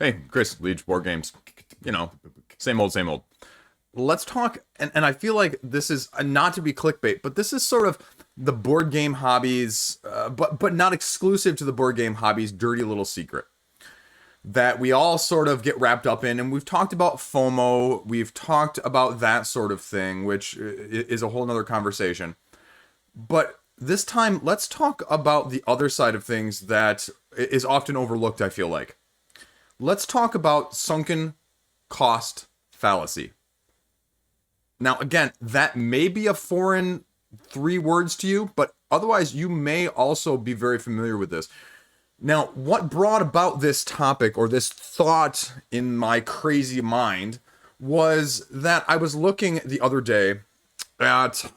Hey, Chris, Liege, board games. You know, same old, same old. Let's talk, and I feel like this is not to be clickbait, but this is sort of the board game hobbies, but not exclusive to the board game hobbies, dirty little secret that we all sort of get wrapped up in. And we've talked about FOMO, we've talked about that sort of thing, which is a whole nother conversation. But this time, let's talk about the other side of things that is often overlooked, I feel like. Let's talk about sunken cost fallacy. Now, again, that may be a foreign 3 words to you, but otherwise you may also be very familiar with this. Now, what brought about this topic or this thought in my crazy mind was that I was looking the other day at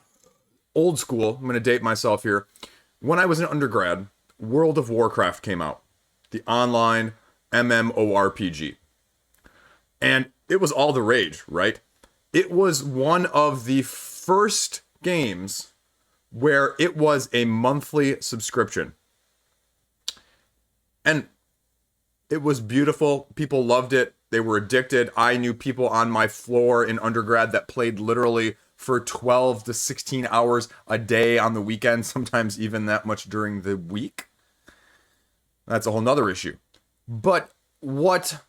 old school. I'm going to date myself here. When I was an undergrad, World of Warcraft came out, the online MMORPG. And it was all the rage, right? It was one of the first games where it was a monthly subscription. And it was beautiful. People loved it. They were addicted. I knew people on my floor in undergrad that played literally for 12 to 16 hours a day on the weekend, sometimes even that much during the week. That's a whole nother issue. But what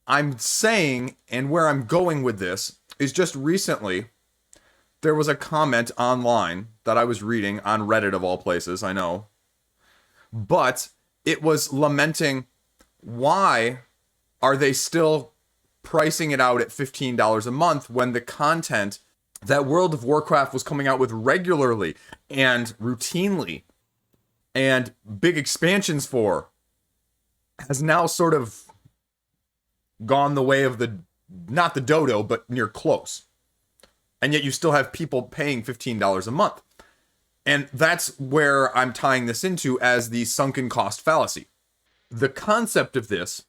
I'm saying and where I'm going with this is just recently there was a comment online that I was reading on Reddit of all places, I know. But it was lamenting, why are they still pricing it out at $15 a month when the content that World of Warcraft was coming out with regularly and routinely and big expansions for has now sort of gone the way of not the dodo, but near close. And yet you still have people paying $15 a month. And that's where I'm tying this into as the sunken cost fallacy. The concept of this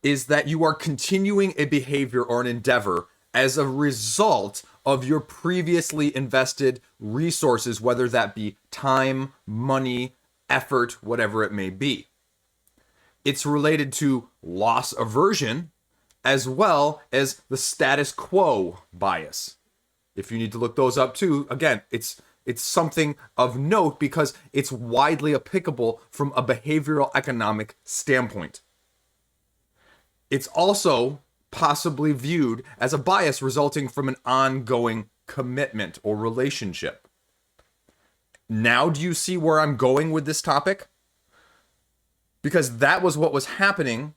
is that you are continuing a behavior or an endeavor as a result of your previously invested resources, whether that be time, money, effort, whatever it may be. It's related to loss aversion as well as the status quo bias. If you need to look those up too, again, it's something of note because it's widely applicable from a behavioral economic standpoint. It's also possibly viewed as a bias resulting from an ongoing commitment or relationship. Now, do you see where I'm going with this topic? Because that was what was happening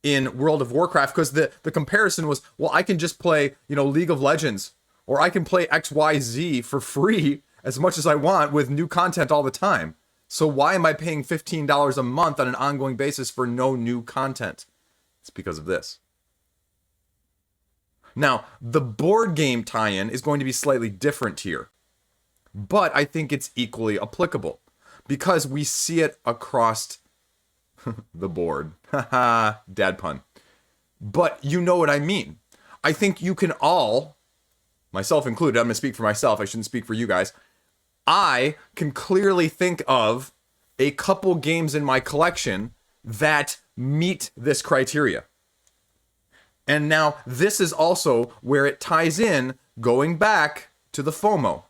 in World of Warcraft, because the comparison was, well, I can just play, League of Legends, or I can play XYZ for free as much as I want with new content all the time. So why am I paying $15 a month on an ongoing basis for no new content? It's because of this. Now, the board game tie-in is going to be slightly different here, but I think it's equally applicable because we see it across the board. Haha, dad pun. But you know what I mean. I think you can all, myself included, I'm going to speak for myself, I shouldn't speak for you guys. I can clearly think of a couple games in my collection that meet this criteria. And now this is also where it ties in, going back to the FOMO.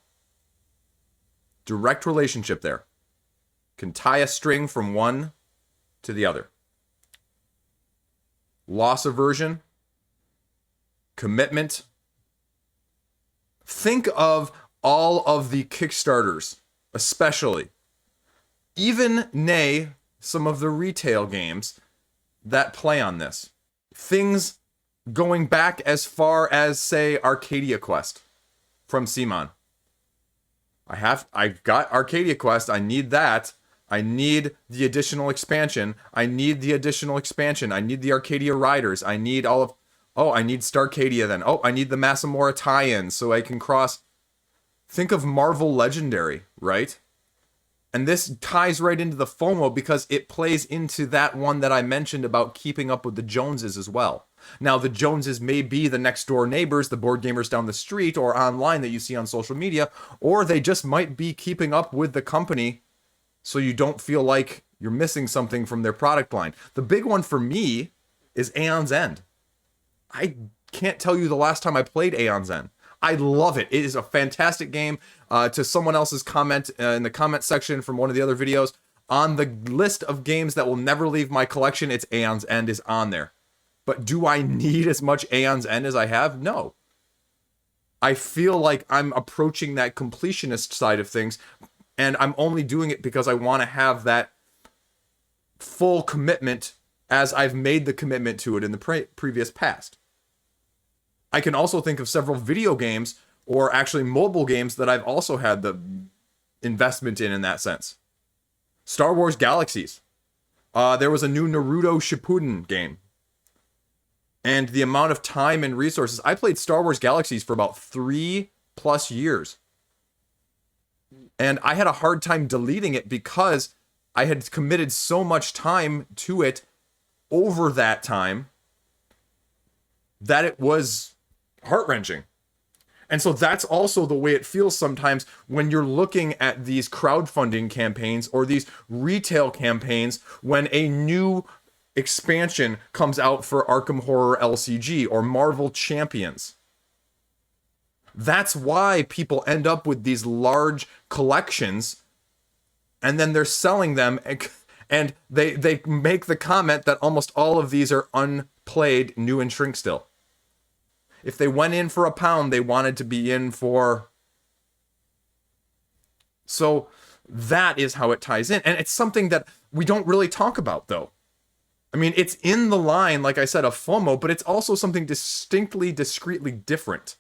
Direct relationship there. Can tie a string from one to the other. Loss aversion, commitment. Think of all of the Kickstarters, especially. Even some of the retail games that play on this. Things going back as far as, say, Arcadia Quest from Simon. I've got Arcadia Quest, I need that. I need the additional expansion. I need the additional expansion. I need the Arcadia Riders. I need I need Starcadia then. I need the Massamora tie-in so I can cross. Think of Marvel Legendary, right? And this ties right into the FOMO because it plays into that one that I mentioned about keeping up with the Joneses as well. Now, the Joneses may be the next door neighbors, the board gamers down the street or online that you see on social media, or they just might be keeping up with the company so you don't feel like you're missing something from their product line. The big one for me is Aeon's End. I can't tell you the last time I played Aeon's End. I love it. It is a fantastic game. To someone else's comment in the comment section from one of the other videos, on the list of games that will never leave my collection, it's Aeon's End is on there. But do I need as much Aeon's End as I have? No. I feel like I'm approaching that completionist side of things, and I'm only doing it because I want to have that full commitment as I've made the commitment to it in the previous past. I can also think of several video games, or actually mobile games, that I've also had the investment in that sense. Star Wars Galaxies. There was a new Naruto Shippuden game. And the amount of time and resources, I played Star Wars Galaxies for about 3+ years. And I had a hard time deleting it because I had committed so much time to it over that time that it was heart-wrenching. And so that's also the way it feels sometimes when you're looking at these crowdfunding campaigns or these retail campaigns when a new expansion comes out for Arkham Horror LCG or Marvel Champions. That's why people end up with these large collections, and then they're selling them, and they make the comment that almost all of these are unplayed, new and shrink still. If they went in for £1, they wanted to be in for... So that is how it ties in. And it's something that we don't really talk about, though. I mean, it's in the line, like I said, of FOMO, but it's also something discreetly different.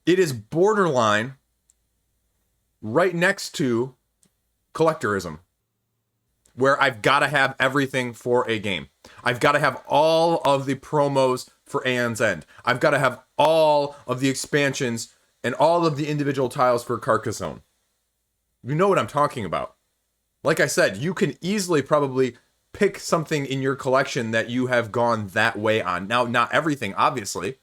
It is borderline right next to collectorism, where I've got to have everything for a game. I've got to have all of the promos for Aeon's End. I've got to have all of the expansions and all of the individual tiles for Carcassonne. You know what I'm talking about. Like I said, you can easily probably pick something in your collection that you have gone that way on. Now, not everything, obviously,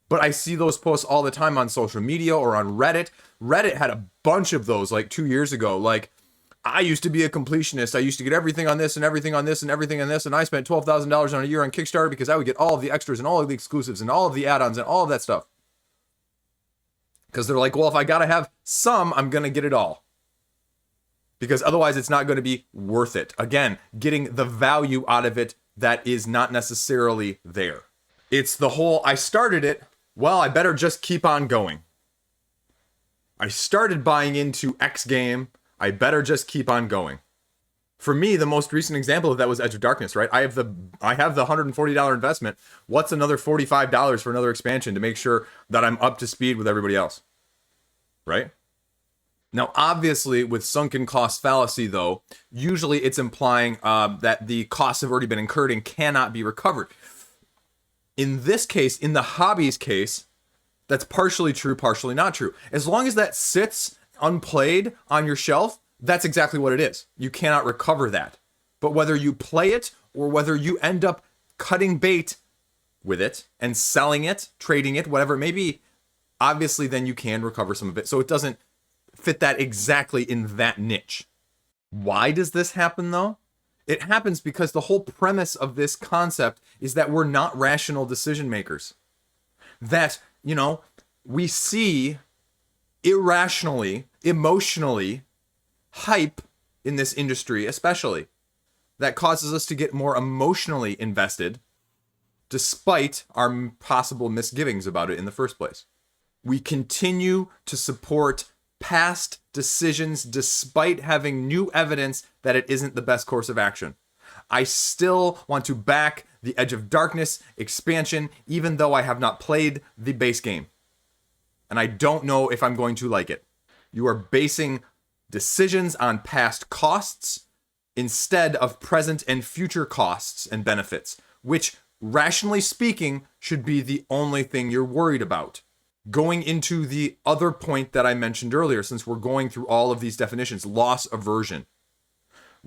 but I see those posts all the time on social media or on Reddit. Reddit had a bunch of those like 2 years ago. Like, I used to be a completionist. I used to get everything on this and everything on this and everything on this, and I spent $12,000 on a year on Kickstarter because I would get all of the extras and all of the exclusives and all of the add-ons and all of that stuff. Because they're like, well, if I gotta have some, I'm gonna get it all. Because otherwise it's not going to be worth it. Again, getting the value out of it that is not necessarily there. It's the whole, I started it, well, I better just keep on going. I started buying into X game, I better just keep on going. For me, the most recent example of that was Edge of Darkness, right? I have the $140 investment. What's another $45 for another expansion to make sure that I'm up to speed with everybody else? Right? Now, obviously, with Sunken Cost Fallacy, though, usually it's implying that the costs have already been incurred and cannot be recovered. In this case, in the hobbies case, that's partially true, partially not true. As long as that sits unplayed on your shelf, that's exactly what it is. You cannot recover that. But whether you play it or whether you end up cutting bait with it and selling it, trading it, whatever it may be, obviously then you can recover some of it. So it doesn't fit that exactly in that niche. Why does this happen, though? It happens because the whole premise of this concept is that we're not rational decision makers. That, we see irrationally, emotionally, hype in this industry especially, that causes us to get more emotionally invested despite our possible misgivings about it in the first place. We continue to support past decisions despite having new evidence that it isn't the best course of action. I still want to back the Edge of Darkness expansion even though I have not played the base game. And I don't know if I'm going to like it. You are basing decisions on past costs instead of present and future costs and benefits, which, rationally speaking, should be the only thing you're worried about. Going into the other point that I mentioned earlier, since we're going through all of these definitions, loss aversion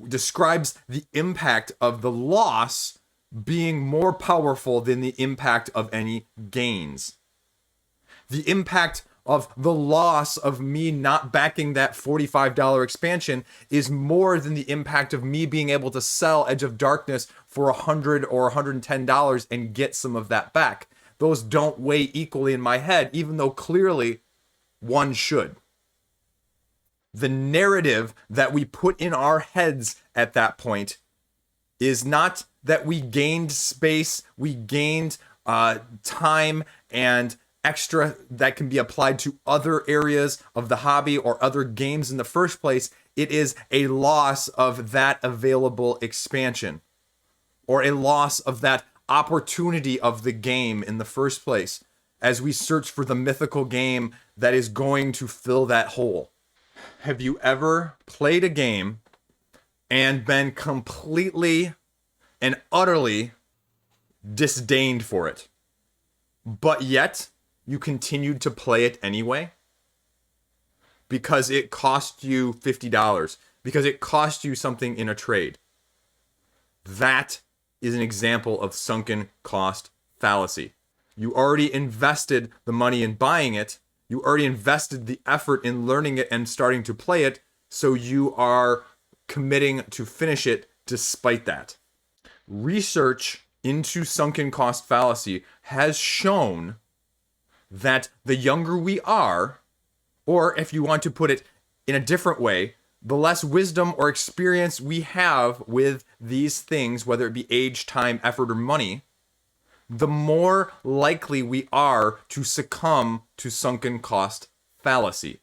describes the impact of the loss being more powerful than the impact of any gains. The impact of the loss of me not backing that $45 expansion is more than the impact of me being able to sell Edge of Darkness for $100 or $110 and get some of that back. Those don't weigh equally in my head, even though clearly one should. The narrative that we put in our heads at that point is not that we gained space, we gained time and extra that can be applied to other areas of the hobby or other games in the first place. It is a loss of that available expansion or a loss of that opportunity of the game in the first place as we search for the mythical game that is going to fill that hole. Have you ever played a game and been completely and utterly disdained for it, but yet you continued to play it anyway? Because it cost you $50, because it cost you something in a trade. That is an example of sunken cost fallacy. You already invested the money in buying it. You already invested the effort in learning it and starting to play it, so you are committing to finish it despite that. Research into sunken cost fallacy has shown that the younger we are, or if you want to put it in a different way, the less wisdom or experience we have with these things, whether it be age, time, effort, or money, the more likely we are to succumb to sunken cost fallacy.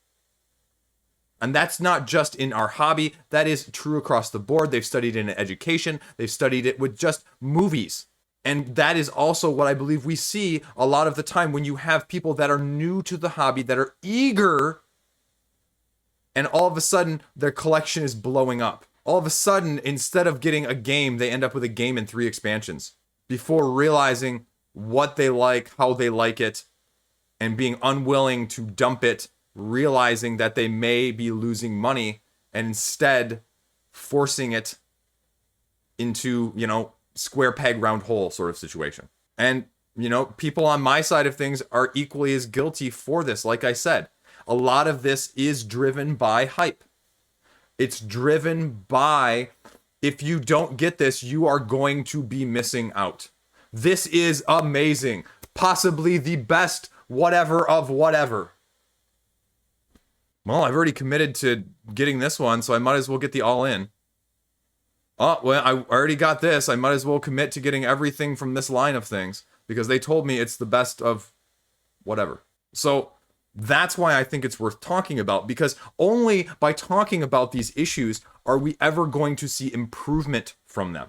And that's not just in our hobby, that is true across the board. They've studied it in education, they've studied it with just movies. And that is also what I believe we see a lot of the time when you have people that are new to the hobby, that are eager, and all of a sudden their collection is blowing up. All of a sudden, instead of getting a game, they end up with a game and 3 expansions before realizing what they like, how they like it, and being unwilling to dump it, realizing that they may be losing money, and instead forcing it into, square peg round hole sort of situation. And, people on my side of things are equally as guilty for this. Like I said, a lot of this is driven by hype. It's driven by, if you don't get this, you are going to be missing out. This is amazing. Possibly the best whatever of whatever. Well, I've already committed to getting this one, so I might as well get the all-in. Oh, well, I already got this. I might as well commit to getting everything from this line of things because they told me it's the best of whatever. So that's why I think it's worth talking about, because only by talking about these issues are we ever going to see improvement from them.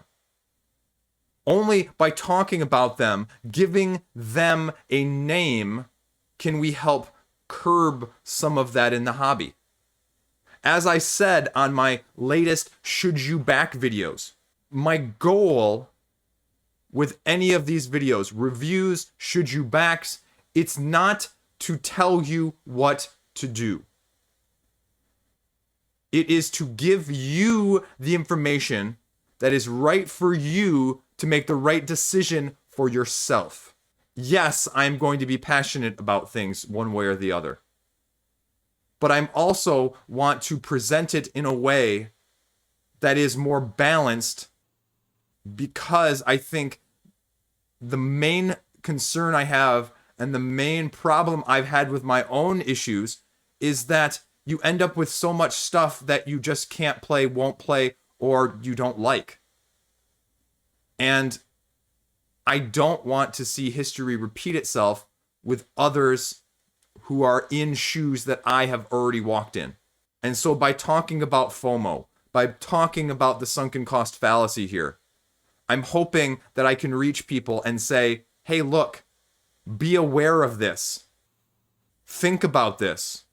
Only by talking about them, giving them a name, can we help curb some of that in the hobby. As I said on my latest Should You Back videos, my goal with any of these videos, reviews, Should You Backs, it's not to tell you what to do. It is to give you the information that is right for you to make the right decision for yourself. Yes, I'm going to be passionate about things one way or the other. But I'm also want to present it in a way that is more balanced, because I think the main concern I have and the main problem I've had with my own issues is that you end up with so much stuff that you just can't play, won't play, or you don't like. And I don't want to see history repeat itself with others who are in shoes that I have already walked in. And so by talking about FOMO, by talking about the sunken cost fallacy here, I'm hoping that I can reach people and say, hey, look, be aware of this. Think about this.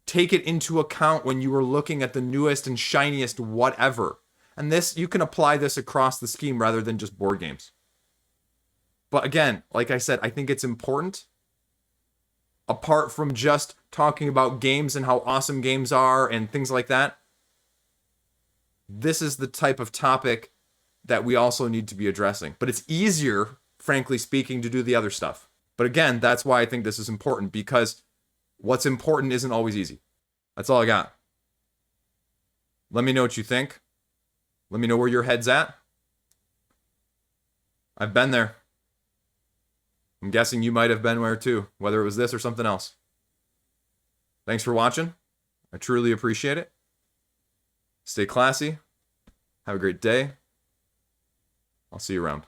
Take it into account when you are looking at the newest and shiniest whatever. And this, you can apply this across the scheme rather than just board games. But again, like I said, I think it's important. Apart from just talking about games and how awesome games are and things like that, this is the type of topic that we also need to be addressing. But it's easier, frankly speaking, to do the other stuff. But again, that's why I think this is important, because What's important isn't always easy. That's all I got. Let me know what you think. Let me know where your head's at. I've been there. I'm guessing you might have been there too, whether it was this or something else. Thanks for watching. I truly appreciate it. Stay classy. Have a great day. I'll see you around.